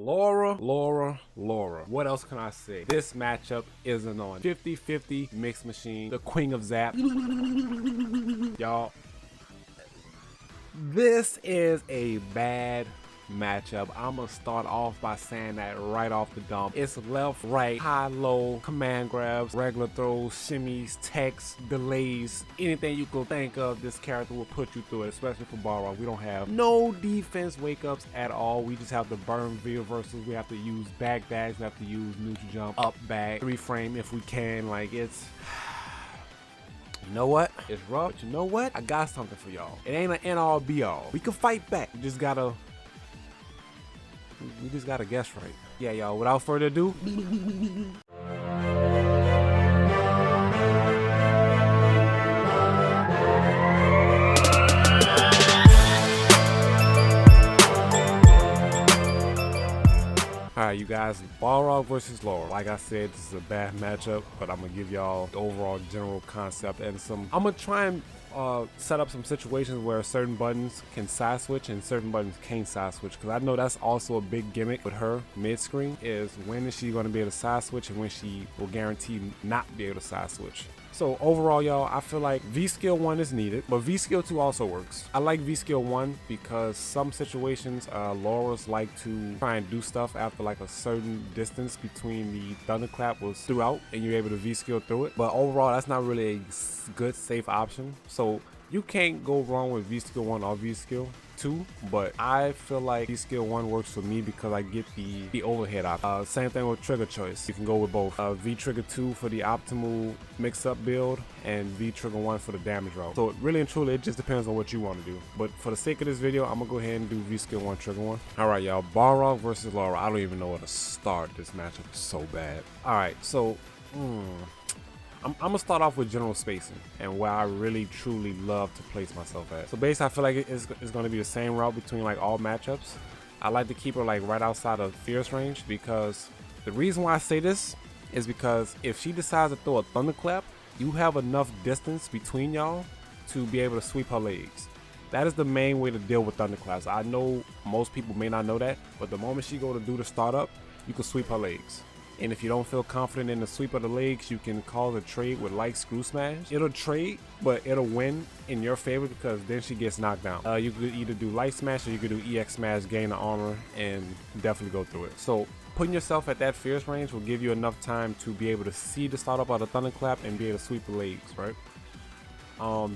Laura. What else can I say? This matchup isn't on. 50-50 mixed machine, the queen of zap. Y'all, this is a bad matchup. I'm gonna start off by saying that right off the dump. It's left, right, high, low, command grabs, regular throws, shimmies, techs, delays, anything you could think of. This character will put you through it, especially for Ballrog. We don't have no defense wake ups at all. We just have to burn V reversals. We have to use back dash. We have to use neutral jump, up back, 3-frame if we can. Like, it's, you know what? It's rough, but you know what? I got something for y'all. It ain't an end all be all. We can fight back. We just gotta guess right. Yeah, y'all, without further ado. Alright, you guys, Ballrog versus Laura. Like I said, this is a bad matchup, but I'm gonna give y'all the overall general concept and some. I'm gonna try and set up some situations where certain buttons can side switch and certain buttons can't side switch, because I know that's also a big gimmick with her mid-screen, is when is she going to be able to side switch and when she will guarantee not be able to side switch. So overall, y'all, I feel like V skill 1 is needed, but V skill 2 also works. I like V skill 1 because some situations Laura's like to try and do stuff after like a certain distance between the thunderclap was throughout and you're able to V skill through it. But overall, that's not really a good safe option. So you can't go wrong with V skill 1 or V skill 2, but I feel like V skill 1 works for me because I get the overhead option. Same thing with trigger choice. You can go with both. V trigger 2 for the optimal mix-up build and V trigger 1 for the damage route. So really and truly, it just depends on what you want to do. But for the sake of this video, I'm gonna go ahead and do V skill 1 trigger 1. All right, y'all, Ballrog versus Laura. I don't even know where to start. This matchup is so bad. All right, so I'm gonna start off with general spacing and where I really truly love to place myself at. So basically, I feel like it's gonna be the same route between like all matchups. I like to keep her like right outside of fierce range, because the reason why I say this is because if she decides to throw a thunderclap, you have enough distance between y'all to be able to sweep her legs. That is the main way to deal with thunderclaps. I know most people may not know that, but the moment she go to do the startup, you can sweep her legs. And if you don't feel confident in the sweep of the legs, you can cause a trade with light screw smash. It'll trade, but it'll win in your favor because then she gets knocked down. You could either do light smash or you could do EX smash, gain the armor, and definitely go through it. So putting yourself at that fierce range will give you enough time to be able to see the startup of the thunderclap and be able to sweep the legs, right?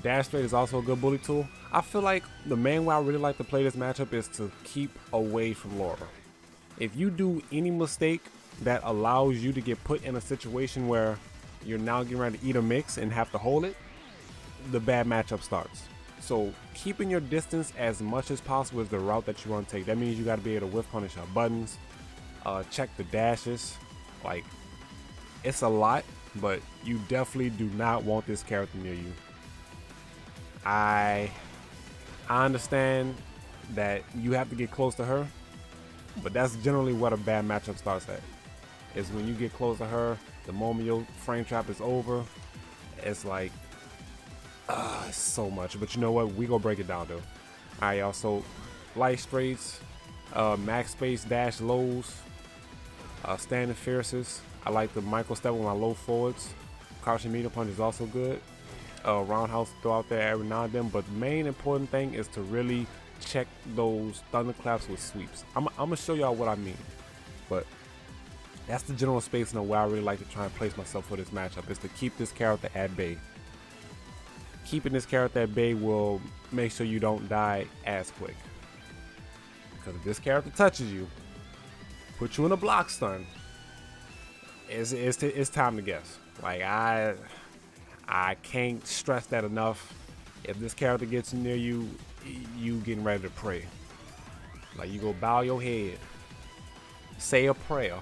Dash straight is also a good bully tool. I feel like the main way I really like to play this matchup is to keep away from Laura. If you do any mistake that allows you to get put in a situation where you're now getting ready to eat a mix and have to hold it, the bad matchup starts. So keeping your distance as much as possible is the route that you want to take. That means you got to be able to whiff punish her buttons, check the dashes. Like, it's a lot, but you definitely do not want this character near you. I understand that you have to get close to her, but that's generally what a bad matchup starts at. Is when you get close to her, the moment your frame trap is over, it's like, it's so much. But you know what? We gonna break it down though. Alright, y'all. So light straights, max space dash lows, standing fierces. I like the micro step with my low forwards. Crouching medium punch is also good. Roundhouse throw out there every now and then. But the main important thing is to really check those thunderclaps with sweeps. I'm gonna show y'all what I mean. But that's the general spacing of where I really like to try and place myself for this matchup, is to keep this character at bay. Keeping this character at bay will make sure you don't die as quick. Because if this character touches you, put you in a block stun, it's time to guess. Like, I can't stress that enough. If this character gets near you, you getting ready to pray. Like, you go bow your head, say a prayer,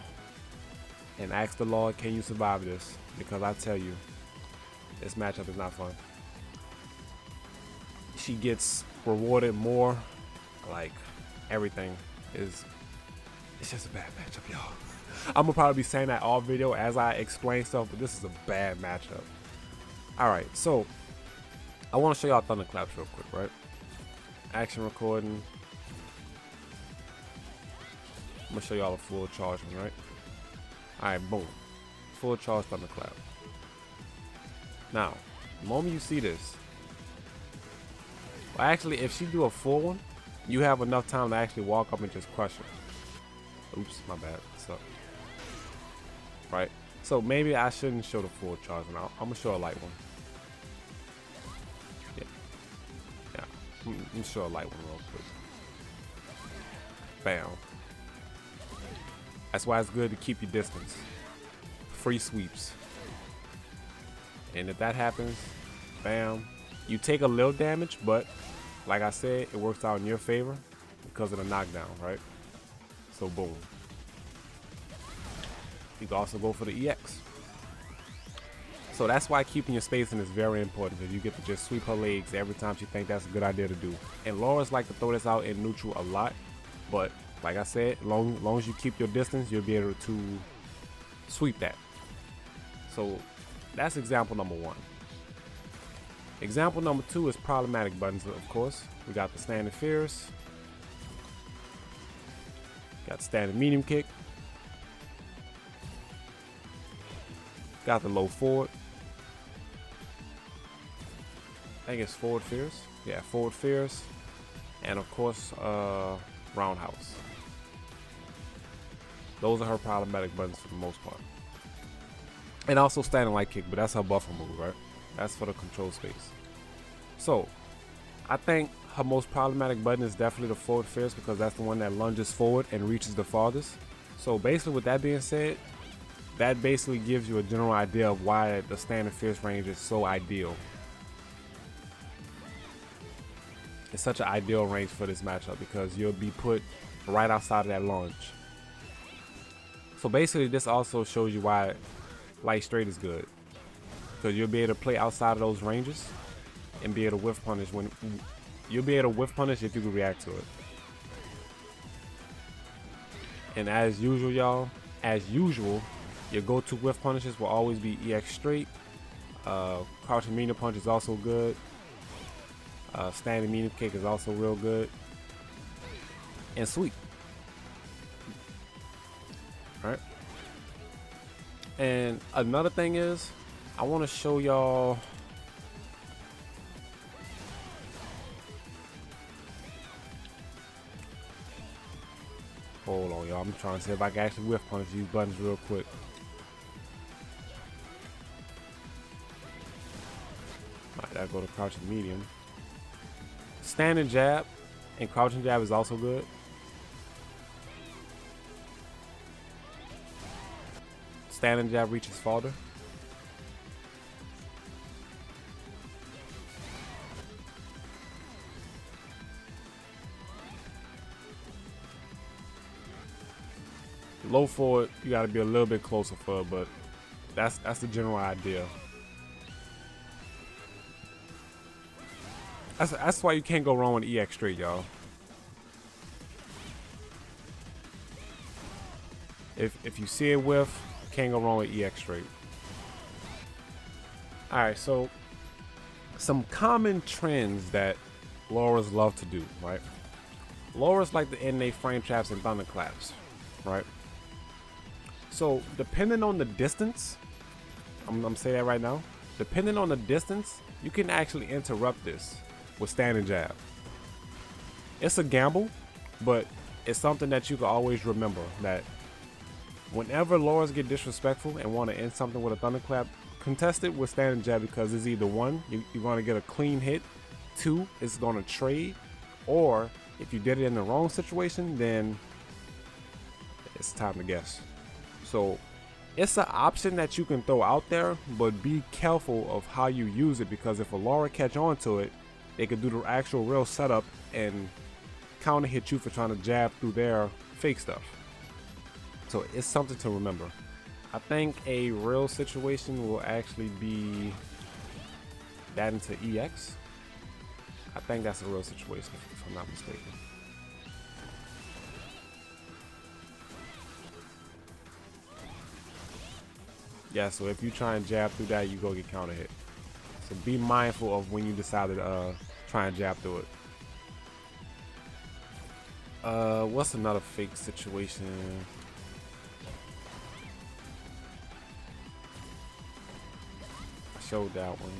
and ask the Lord, can you survive this? Because I tell you, this matchup is not fun. She gets rewarded more. Like, everything is, it's just a bad matchup, y'all. I'm gonna probably be saying that all video as I explain stuff, but this is a bad matchup. All right, so I want to show y'all thunderclaps real quick, right? Action recording. I'm gonna show y'all a full charge one, right? Alright, boom. Full charge thunderclap. Now, the moment you see this, well, actually, if she do a full one, you have enough time to actually walk up and just crush her. Oops, my bad. So, right? So maybe I shouldn't show the full charge now. I'm gonna show a light one. Yeah. I'm gonna show a light one real quick. Bam. That's why it's good to keep your distance. Free sweeps. And if that happens, bam. You take a little damage, but like I said, it works out in your favor because of the knockdown, right? So boom. You can also go for the EX. So that's why keeping your spacing is very important, because you get to just sweep her legs every time she thinks that's a good idea to do. And Laura's like to throw this out in neutral a lot, but like I said, long as you keep your distance, you'll be able to sweep that. So that's example number one. Example number two is problematic buttons, of course. We got the standing fierce, got the standing medium kick, got the low forward. I think it's forward fierce. Yeah, forward fierce, and of course, roundhouse. Those are her problematic buttons for the most part. And also standing light kick, but that's her buffer move, right? That's for the control space. So, I think her most problematic button is definitely the forward fierce, because that's the one that lunges forward and reaches the farthest. So basically, with that being said, that basically gives you a general idea of why the standing fierce range is so ideal. It's such an ideal range for this matchup because you'll be put right outside of that lunge. So basically, this also shows you why light straight is good, because you'll be able to play outside of those ranges and be able to whiff punish when you'll be able to whiff punish if you can react to it. And as usual, y'all, your go-to whiff punishes will always be EX straight. Crouching medium punch is also good. Standing medium kick is also real good. And sweep. Alright. And another thing is, I want to show y'all hold on, y'all. I'm trying to see if I can actually whiff punish these buttons real quick. Alright, that'll go to crouching medium. Standing jab and crouching jab is also good. Standing jab reaches farther. Low forward, you got to be a little bit closer for it, but that's the general idea. That's why you can't go wrong with EX straight, y'all. If you see it whiff, can't go wrong with EX straight. Alright, so some common trends that Lauras love to do, right? Lauras like to end their frame traps and thunderclaps, right? So depending on the distance, I'm gonna say that right now, depending on the distance, you can actually interrupt this with standing jab. It's a gamble, but it's something that you can always remember, that whenever Lauras get disrespectful and want to end something with a thunderclap, contest it with standing jab, because it's either one, you're going to get a clean hit, two, it's going to trade, or if you did it in the wrong situation, then it's time to guess. So it's an option that you can throw out there, but be careful of how you use it, because if a Laura catch on to it, they could do the actual real setup and counter hit you for trying to jab through their fake stuff. So it's something to remember. I think a real situation will actually be that into EX. I think that's a real situation, if I'm not mistaken. Yeah, so if you try and jab through that, you go get counter hit. So be mindful of when you decide to try and jab through it. What's another fake situation? I showed that one.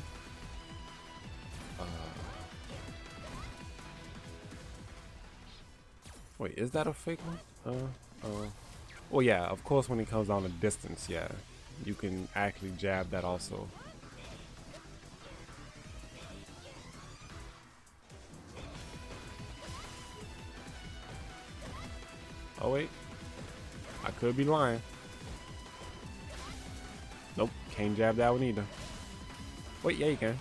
Wait, is that a fake one? Well, yeah, of course, when it comes down to distance, yeah, you can actually jab that also. Oh, wait, I could be lying. Nope, can't jab that one either. Wait, yeah, you can.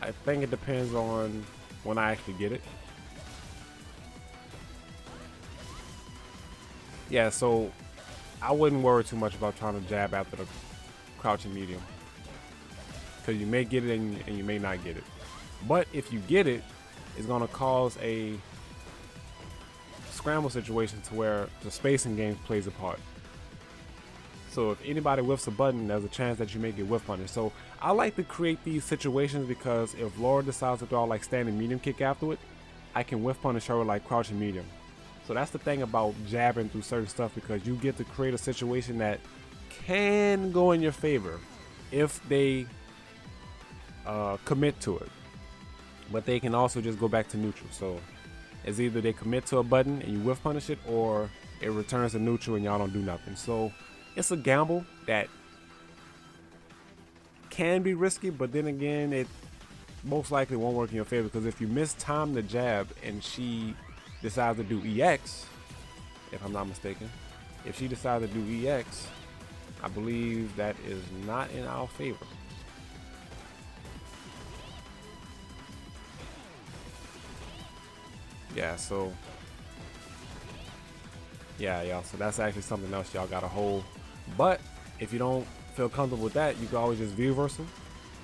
I think it depends on when I actually get it. Yeah, so I wouldn't worry too much about trying to jab after the crouching medium, because you may get it and you may not get it. But if you get it, it's gonna cause a scramble situation to where the spacing game plays a part. So if anybody whiffs a button, there's a chance that you may get whiff punished. So I like to create these situations because if Laura decides to throw like standing medium kick after it, I can whiff punish her with like crouching medium. So that's the thing about jabbing through certain stuff, because you get to create a situation that can go in your favor if they commit to it. But they can also just go back to neutral. So it's either they commit to a button and you whiff punish it, or it returns to neutral and y'all don't do nothing. So it's a gamble that can be risky, but then again, it most likely won't work in your favor, because if you miss time the jab and she decides to do EX, if I'm not mistaken, if she decides to do EX, I believe that is not in our favor. Yeah, so yeah, y'all, so that's actually something else y'all gotta hold. But if you don't feel comfortable with that, you can always just V-reversal.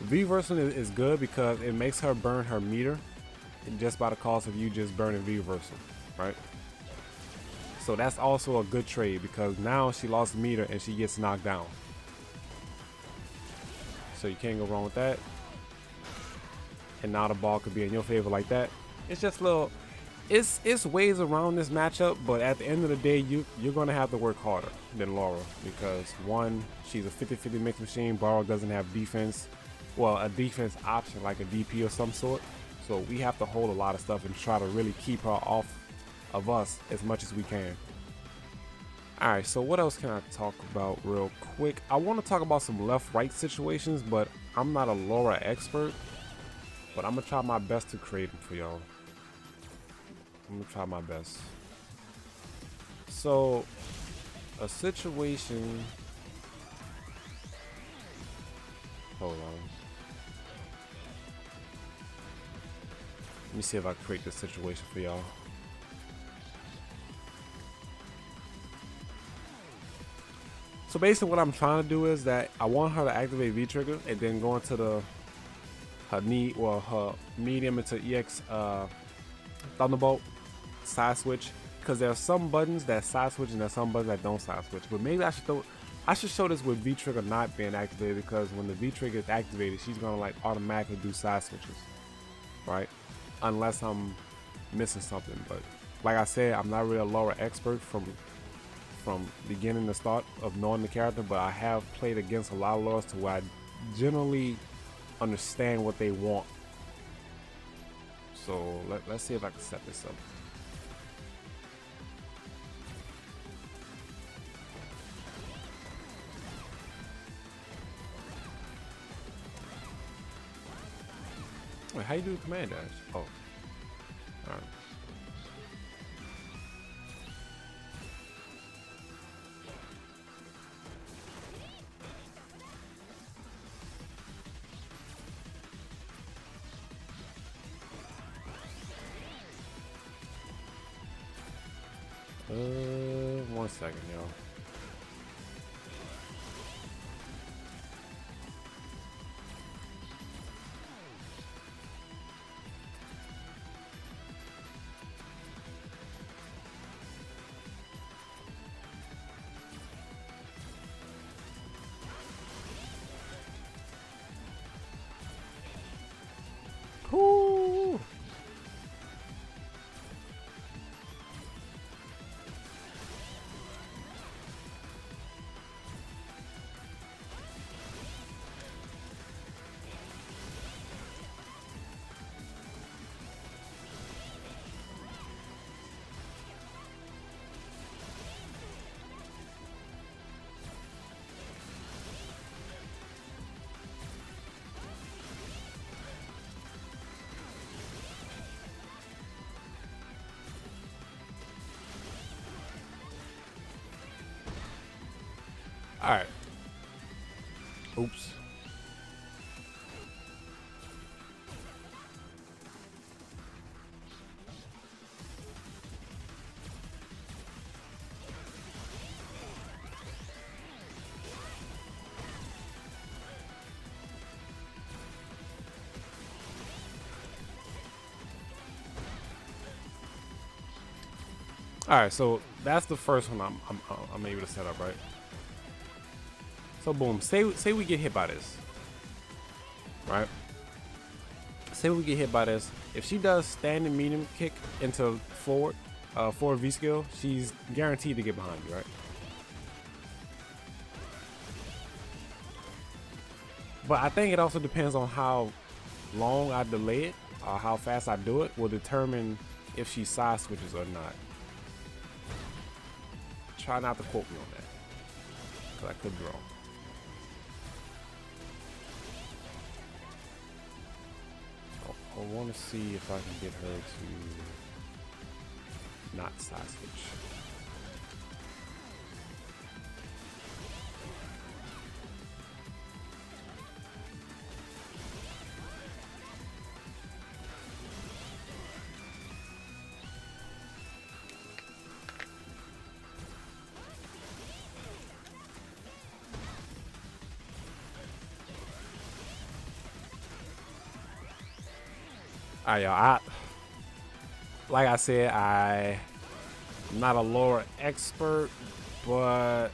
V-reversal is good because it makes her burn her meter just by the cost of you just burning V-reversal, right? So that's also a good trade, because now she lost meter and she gets knocked down. So you can't go wrong with that. And now the ball could be in your favor like that. It's just little, it's ways around this matchup, but at the end of the day, you're gonna have to work harder than Laura, because one, she's a 50-50 mixed machine. Ballrog doesn't have defense, well, a defense option like a DP or some sort. So we have to hold a lot of stuff and try to really keep her off of us as much as we can. Alright, so what else can I talk about real quick? I want to talk about some left-right situations, but I'm not a Laura expert, but I'm gonna try my best to create them for y'all. I'm gonna try my best. So, a situation. Hold on. Let me see if I can create this situation for y'all. So basically, what I'm trying to do is that I want her to activate V trigger and then go into her medium into EX Thunderbolt side switch, because there are some buttons that side switch and there are some buttons that don't side switch. But maybe I should show this with V trigger not being activated, because when the V trigger is activated, she's gonna like automatically do side switches, right? Unless I'm missing something. But like I said, I'm not really a Laura expert from beginning to start of knowing the character, but I have played against a lot of Lauras to where I generally understand what they want. So let's see if I can set this up. Wait, how you do the command dash? Oh, all right. One second, y'all. All right. Oops. All right, so that's the first one I'm able to set up, right? So boom, say we get hit by this, right? Say we get hit by this. If she does standing medium kick into forward V skill, she's guaranteed to get behind you, right? But I think it also depends on how long I delay it or how fast I do it will determine if she side switches or not. Try not to quote me on that, because I could be wrong. I want to see if I can get her to not side switch. Alright, y'all. Like I said, I'm not a lore expert, but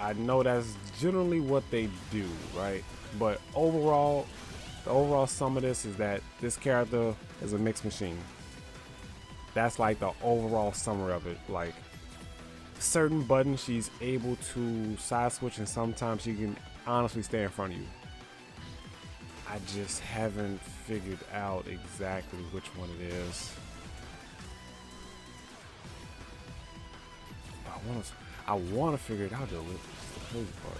I know that's generally what they do, right? But overall, the overall sum of this is that this character is a mixed machine. That's like the overall summary of it. Like, certain buttons she's able to side switch, and sometimes she can honestly stay in front of you. I just haven't figured out exactly which one it is. I want to figure it out though. It's the crazy part.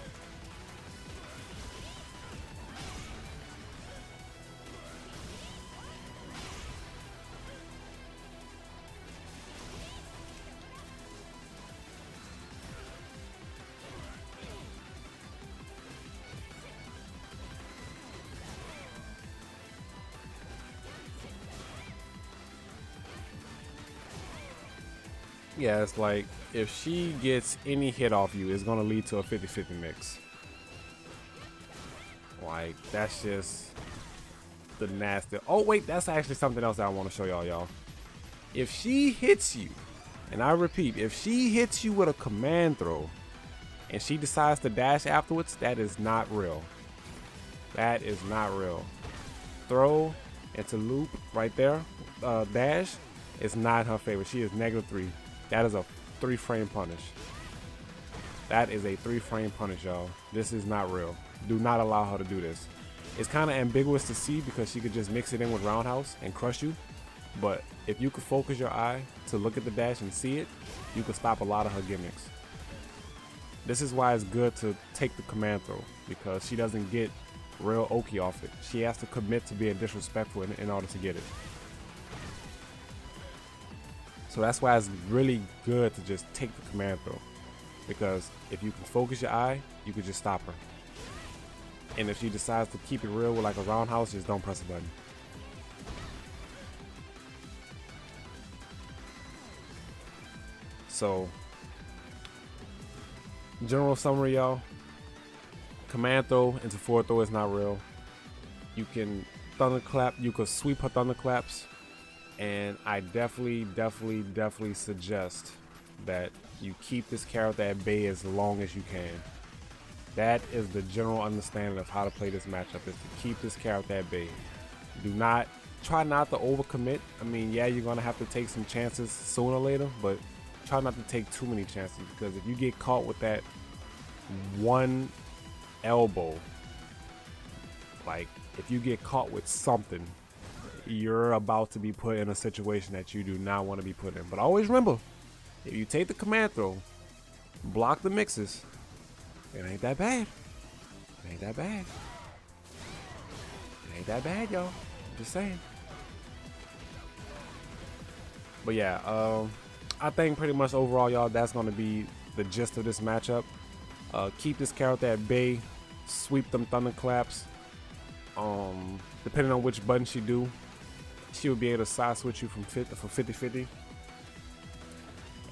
Yeah, it's like if she gets any hit off you, it's gonna lead to a 50-50 mix. Like, that's just the nasty. Oh wait, that's actually something else that I want to show y'all. If she hits you, and I repeat, if she hits you with a command throw and she decides to dash afterwards, that is not real. That is not real. Throw into loop right there, dash is not her favorite. She is -3. That is a 3-frame punish. That is a 3-frame punish, y'all. This is not real. Do not allow her to do this. It's kind of ambiguous to see because she could just mix it in with roundhouse and crush you. But if you could focus your eye to look at the dash and see it, you could stop a lot of her gimmicks. This is why it's good to take the command throw, because she doesn't get real okie off it. She has to commit to being disrespectful in order to get it. So that's why it's really good to just take the command throw, because if you can focus your eye, you can just stop her. And if she decides to keep it real with like a roundhouse, just don't press a button. So, general summary, y'all. Command throw into forward throw is not real. You can thunderclap, you could sweep her thunderclaps. And I definitely suggest that you keep this character at bay as long as you can. That is the general understanding of how to play this matchup, is to keep this character at bay. Try not to overcommit. I mean, yeah, you're gonna have to take some chances sooner or later, but try not to take too many chances, because if you get caught with that one elbow, like if you get caught with something, you're about to be put in a situation that you do not want to be put in. But always remember, if you take the command throw, block the mixes, it ain't that bad. It ain't that bad. It ain't that bad, y'all. I'm just saying. But yeah, I think pretty much overall, y'all, that's going to be the gist of this matchup. Keep this character at bay, sweep them thunderclaps. Depending on which button she do, she will be able to side switch you from 50-50.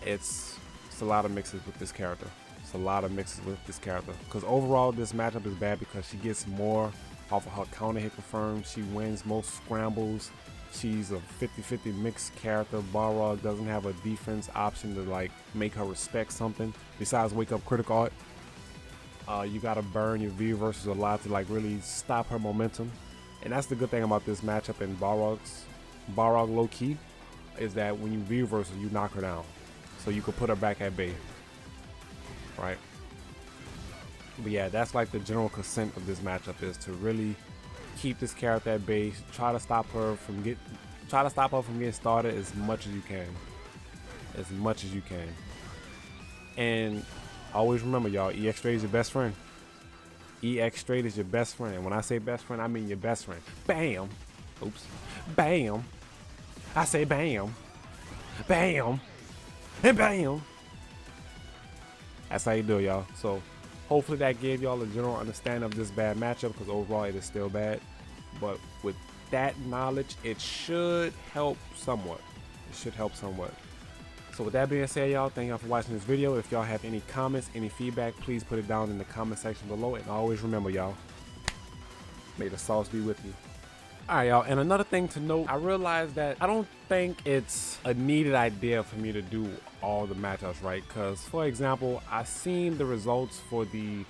It's a lot of mixes with this character. It's a lot of mixes with this character. Because overall, this matchup is bad because she gets more off of her counter hit confirmed. She wins most scrambles. She's a 50-50 mixed character. Ballrog doesn't have a defense option to like make her respect something besides wake up critical art. You gotta burn your V versus a lot to like really stop her momentum. And that's the good thing about this matchup in Ballrog low key, is that when you V versus, you knock her down. So you can put her back at bay. Right? But yeah, that's like the general consent of this matchup, is to really keep this character at bay, try to stop her from getting started as much as you can. As much as you can. And always remember, y'all, EX straight is your best friend. EX straight is your best friend. When I say best friend, I mean your best friend. Bam. Oops. Bam. I say bam. Bam. And bam. That's how you do it, y'all. So hopefully that gave y'all a general understanding of this bad matchup, because overall it is still bad. But with that knowledge, it should help somewhat. It should help somewhat. So with that being said, y'all, thank y'all for watching this video. If y'all have any comments, any feedback, please put it down in the comment section below. And always remember, y'all, may the sauce be with you. Alright, y'all, and another thing to note, I realized that I don't think it's a needed idea for me to do all the matchups, right? Because, for example, I seen the results for the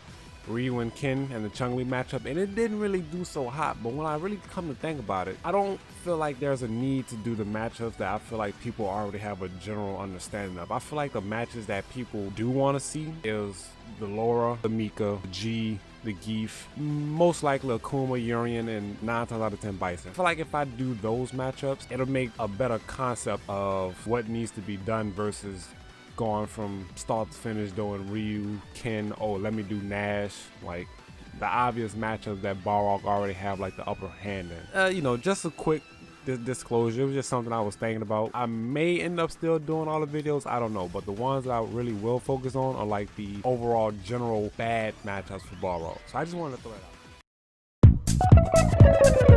Ryu and Ken and the Chun-Li matchup, and it didn't really do so hot. But when I really come to think about it, I don't feel like there's a need to do the matchups that I feel like people already have a general understanding of. I feel like the matches that people do want to see is the Laura, the Mika, the G, the Geef, most likely Akuma, Urian, and 9 times out of 10 Bison. I feel like if I do those matchups, it'll make a better concept of what needs to be done versus going from start to finish doing Ryu, Ken, oh let me do Nash, like the obvious matchups that Ballrog already have like the upper hand in. You know, just a quick disclosure, it was just something I was thinking about. I may end up still doing all the videos, I don't know, but the ones that I really will focus on are like the overall general bad matchups for Ballrog. So I just wanted to throw that out.